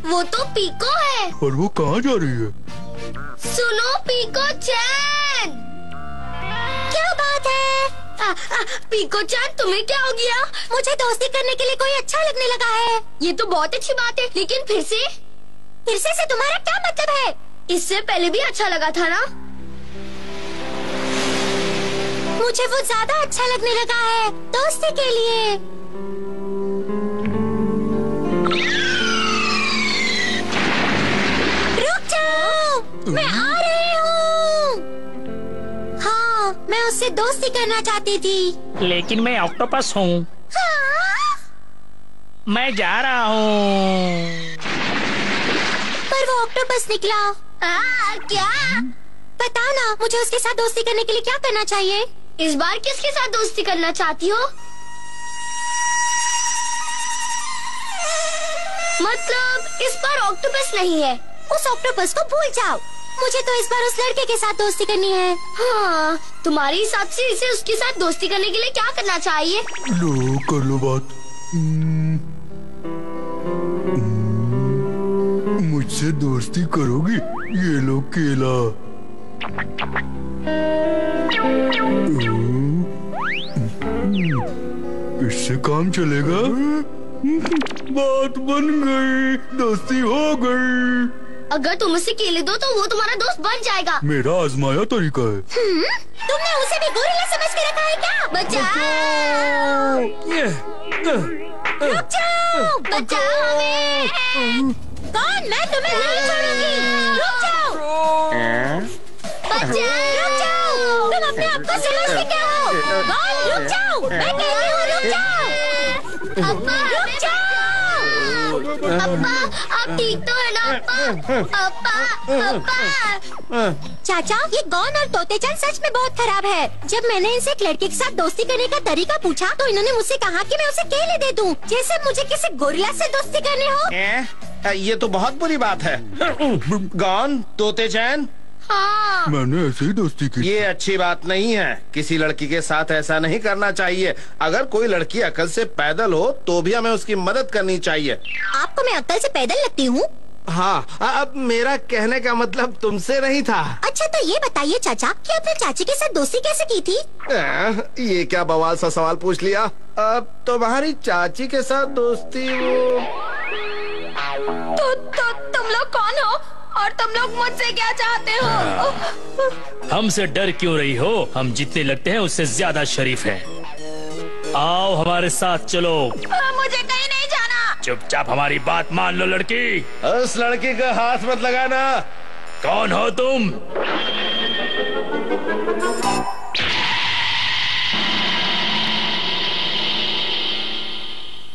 वो तो पीको है। और वो कहाँ जा रही है? सुनो पीको चैन। क्या बात है? पीको चैन, तुम्हें क्या हो गया? मुझे दोस्ती करने के लिए कोई अच्छा लगने लगा है। ये तो बहुत अच्छी बात है, लेकिन फिर से तुम्हारा क्या मतलब है? इससे पहले भी अच्छा लगा था ना? मुझे वो ज्यादा अच्छा लगने लगा है दोस्ती के लिए। रुक जाओ, मैं आ रही हूँ। हाँ, मैं उससे दोस्ती करना चाहती थी। लेकिन मैं ऑक्टोपस हूँ। हाँ? मैं जा रहा हूँ। पर वो ऑक्टोपस निकला। क्या? बताओ ना, मुझे उसके साथ दोस्ती करने के लिए क्या करना चाहिए? इस बार किसके साथ दोस्ती करना चाहती हो? मतलब इस बार ऑक्टोपस नहीं है। उस ऑक्टोपस को भूल जाओ। मुझे तो इस बार उस लड़के के साथ दोस्ती करनी है। हाँ, तुम्हारे हिसाब से इसे उसके साथ दोस्ती करने के लिए क्या करना चाहिए? लो कर लो बात। मुझसे दोस्ती करोगी? ये लो केला। इससे काम चलेगा? बात बन गई, दोस्ती हो गई। अगर तुम उसे केले दो तो वो तुम्हारा दोस्त बन जाएगा। मेरा आजमाया तरीका है। तुमने उसे भी गोरिल्ला समझ के रखा है क्या? बचाओ! रुक जाओ! बचाओ हमें! कौन? मैं तुम्हें नहीं छोड़ूंगी। रुक जाओ! बचाओ! रुक जाओ! तुम अपने आप को समझते क्या हो? कौन? रुक जाओ! मैं कहती हूँ रुक जाओ! अब्बा, रुक जाओ! अब्बा, आप ठीक तो है ना अब्बा? अब्बा, अब्बा। चाचा, ये गौन और तोतेचान सच में बहुत खराब है। जब मैंने इनसे एक लड़के के साथ दोस्ती करने का तरीका पूछा तो इन्होंने मुझसे कहा कि मैं उसे केले दे दूं, जैसे मुझे किसी गोरिल्ला से दोस्ती करनी हो। ये तो बहुत बुरी बात है। गौन, तोतेचान, हाँ। मैंने ऐसे ही दोस्ती की। ये अच्छी बात नहीं है। किसी लड़की के साथ ऐसा नहीं करना चाहिए। अगर कोई लड़की अकल से पैदल हो तो भी हमें उसकी मदद करनी चाहिए। आपको मैं अक्ल से पैदल लगती हूँ? हाँ, अब मेरा कहने का मतलब तुमसे नहीं था। अच्छा, तो ये बताइए चाचा कि आपने चाची के साथ दोस्ती कैसे की थी? ये क्या बवाल सा सवाल पूछ लिया। अब तुम्हारी चाची के साथ दोस्ती वो तो तुम लोग कौन हो और तुम लोग मुझसे क्या चाहते हो? हमसे डर क्यों रही हो? हम जितने लगते हैं उससे ज्यादा शरीफ हैं। आओ हमारे साथ चलो। मुझे कहीं नहीं जाना। चुपचाप हमारी बात मान लो लड़की। उस लड़की का हाथ मत लगाना। कौन हो तुम?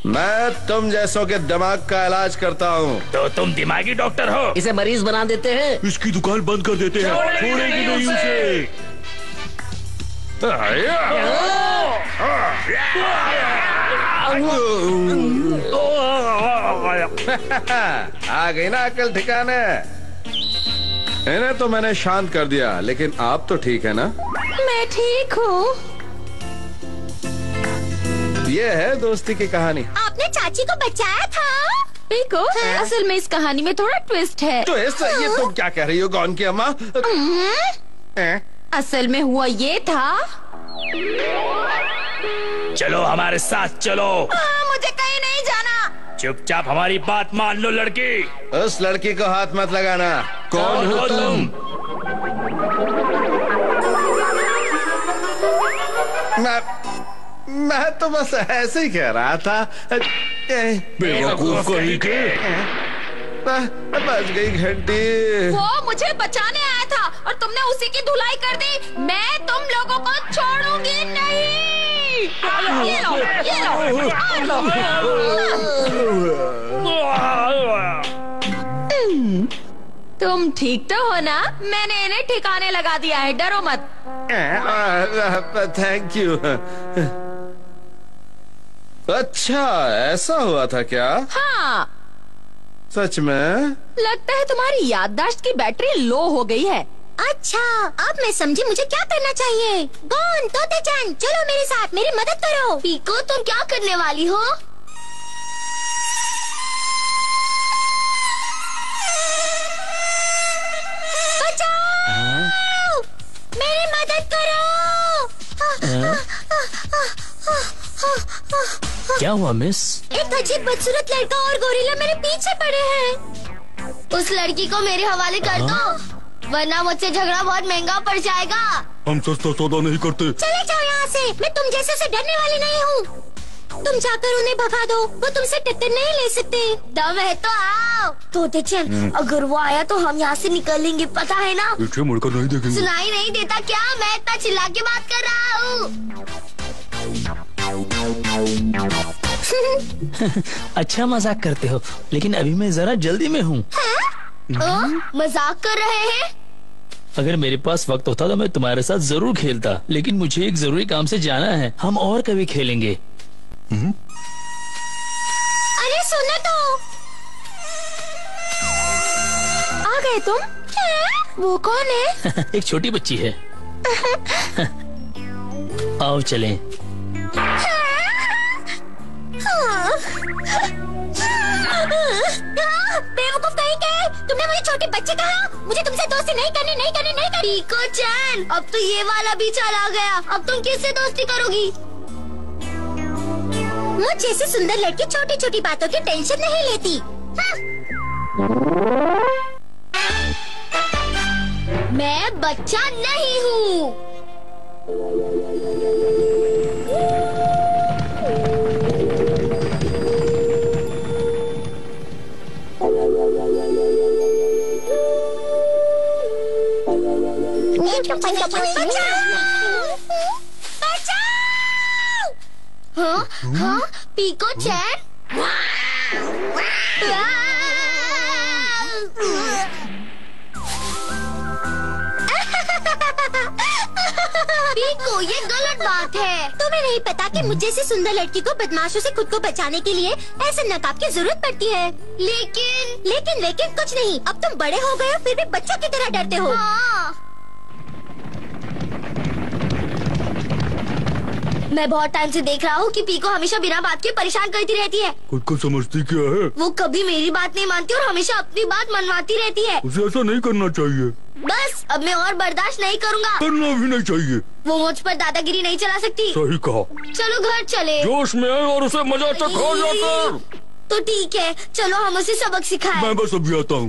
मैं तुम जैसों के दिमाग का इलाज करता हूँ। तो तुम दिमागी डॉक्टर हो? इसे मरीज बना देते हैं। इसकी दुकान बंद कर देते हैं। छोड़ेंगे नहीं उसे। आ गई ना अकल ठिकाने। इन्हें तो मैंने शांत कर दिया, लेकिन आप तो ठीक है ना? मैं ठीक हूँ। ये है दोस्ती की कहानी। आपने चाची को बचाया था? पीको, असल में इस कहानी में थोड़ा ट्विस्ट है। तो ये तुम क्या कह रही हो गौन की अम्मा? असल में हुआ ये था। चलो हमारे साथ चलो। मुझे कहीं नहीं जाना। चुपचाप हमारी बात मान लो लड़की। उस लड़की को हाथ मत लगाना। कौन हो तुम? मैं तो बस ऐसे ही कह रहा था। बेवकूफ कहीं के। बज गई घंटी। वो मुझे बचाने आया था और तुमने उसी की धुलाई कर दी। मैं तुम लोगों को छोड़ूंगी नहीं। ये लो, ये लो, तुम ठीक तो हो ना? मैंने इन्हें ठिकाने लगा दिया है, डरो मत। Thank you. अच्छा, ऐसा हुआ था क्या? हाँ। सच में? लगता है तुम्हारी याददाश्त की बैटरी लो हो गई है। अच्छा, अब मैं समझी मुझे क्या करना चाहिए। गौन, तोतेचान, चलो मेरे साथ, मेरी मदद करो। पीको, तुम क्या करने वाली हो? क्या हुआ मिस? एक अजीब बदसूरत लड़का और गोरिल्ला मेरे पीछे पड़े हैं। उस लड़की को मेरे हवाले कर दो, वरना मुझसे झगड़ा बहुत महंगा पड़ जाएगा। हम सस्ता सौदा नहीं करते। चले जाओ यहाँ से, मैं तुम जैसे से डरने वाली नहीं हूँ। तुम जाकर उन्हें भगा दो, वो तुमसे टक्कर नहीं ले सकते। दम है तो आओ। तोते चंद, अगर वो आया तो हम यहाँ से निकलेंगे, पता है ना? पीछे मुड़कर नहीं देखेंगे। सुनाई नहीं देता क्या? मैं इतना चिल्ला के बात कर रहा हूँ। अच्छा मजाक करते हो, लेकिन अभी मैं जरा जल्दी में हूँ। मजाक कर रहे हैं? अगर मेरे पास वक्त होता तो मैं तुम्हारे साथ जरूर खेलता, लेकिन मुझे एक जरूरी काम से जाना है। हम और कभी खेलेंगे। अरे सुनो तो, आ गए तुम? वो कौन है? एक छोटी बच्ची है। आओ चलें। बेवकूफ कहीं के, तुमने मुझे छोटे बच्चे कहा। मुझे तुमसे दोस्ती नहीं करनी, नहीं करनी, नहीं करनी। पीको चैन, अब तो ये वाला भी चला गया। अब तुम किससे दोस्ती करोगी? मुझ जैसी सुंदर लड़की छोटी छोटी बातों की टेंशन नहीं लेती। मैं बच्चा नहीं हूँ। हाँ हाँ, पीको चैन। पीको, ये गलत बात है। तुम्हें नहीं पता कि मुझ जैसी सुंदर लड़की को बदमाशों से खुद को बचाने के लिए ऐसे नकाब की जरूरत पड़ती है। लेकिन कुछ नहीं। अब तुम बड़े हो गए हो, फिर भी बच्चों की तरह डरते हो। हाँ। मैं बहुत टाइम से देख रहा हूँ कि पीको हमेशा बिना बात के परेशान करती रहती है। खुद को समझती क्या है? वो कभी मेरी बात नहीं मानती और हमेशा अपनी बात मनवाती रहती है। उसे ऐसा नहीं करना चाहिए। बस अब मैं और बर्दाश्त नहीं करूँगा। करना भी नहीं चाहिए। वो मुझ पर दादागिरी नहीं चला सकती। सही कहा। चलो घर चले। जोश में आए और उसे मजा चखा जाकर। तो ठीक है, चलो हम उसे सबक सिखाएं। मैं बस अभी आता हूँ।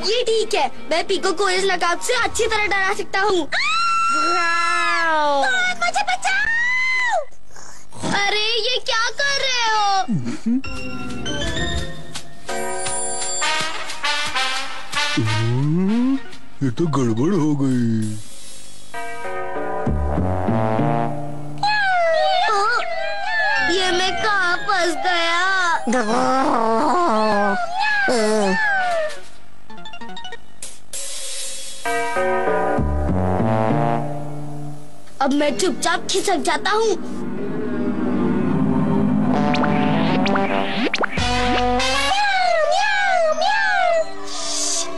ये ठीक है, मैं पीको को इस नकाब से अच्छी तरह डरा सकता हूँ। मुझे बचाओ! अरे ये क्या कर रहे हो? ये तो गड़बड़ हो गई। ये मैं कहाँ फंस गया? अब मैं चुपचाप खिसक जाता हूँ।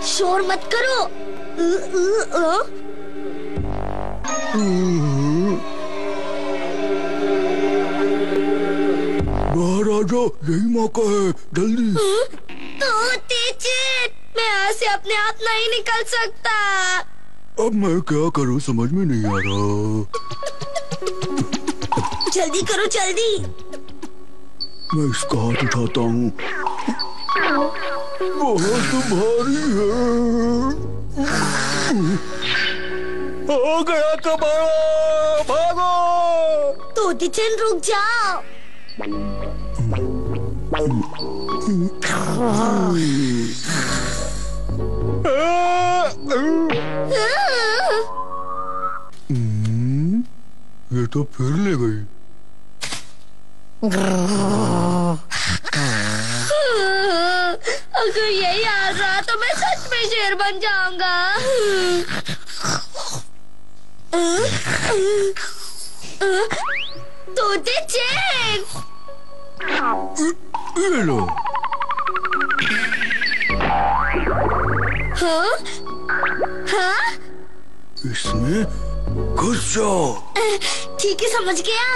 शोर मत करो। बाहर आ जाओ, यही मौका है, जल्दी। मैं यहाँ से अपने आप नहीं निकल सकता। अब मैं क्या करूँ समझ में नहीं आ रहा। जल्दी करो जल्दी। मैं इसका हाथ उठाता हूँ। बहुत भारी है। हो गया कबाड़ा, भागो। तोते चंद रुक जाओ। ये तो फिर ले गई। अगर यही हाल रहा तो मैं सच में शेर बन जाऊंगा। तोते चैन, ये लो। हाँ हाँ, इसमें घुस जाओ। ठीक है, समझ गया।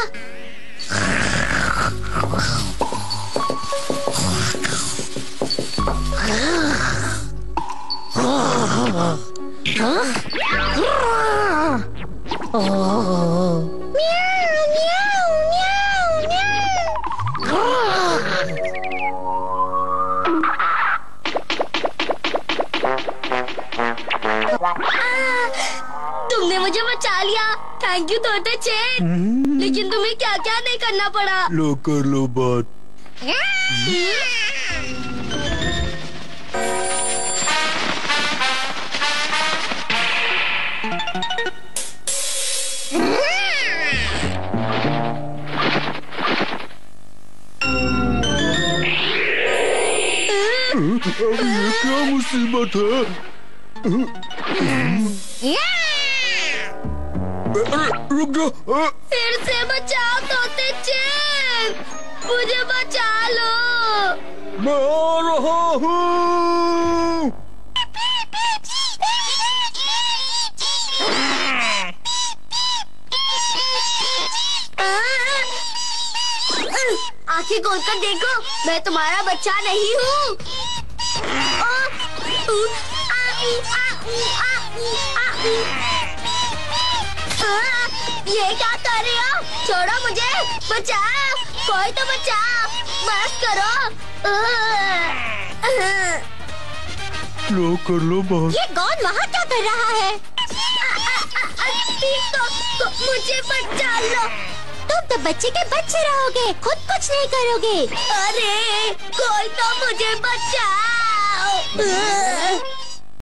थैंक यू तोते चेन। लेकिन तुम्हें क्या क्या नहीं करना पड़ा। लो कर लो बात। अब ये क्या मुसीबत है? रुक जाओ। फिर से बचाओ तोते चेन, मुझे बचा लो। मैं आ रहा हूँ। आंखें खोल कर देखो, मैं तुम्हारा बच्चा नहीं हूँ। ये क्या कर रही हो? छोड़ो मुझे, बचाओ, कोई तो बचाओ, बस करो। लो कर लो बात। ये गॉन वहाँ क्या कर रहा है? तो मुझे बचा लो। तुम तो बच्चे के बच्चे रहोगे, खुद कुछ नहीं करोगे। अरे कोई तो मुझे बचाओ।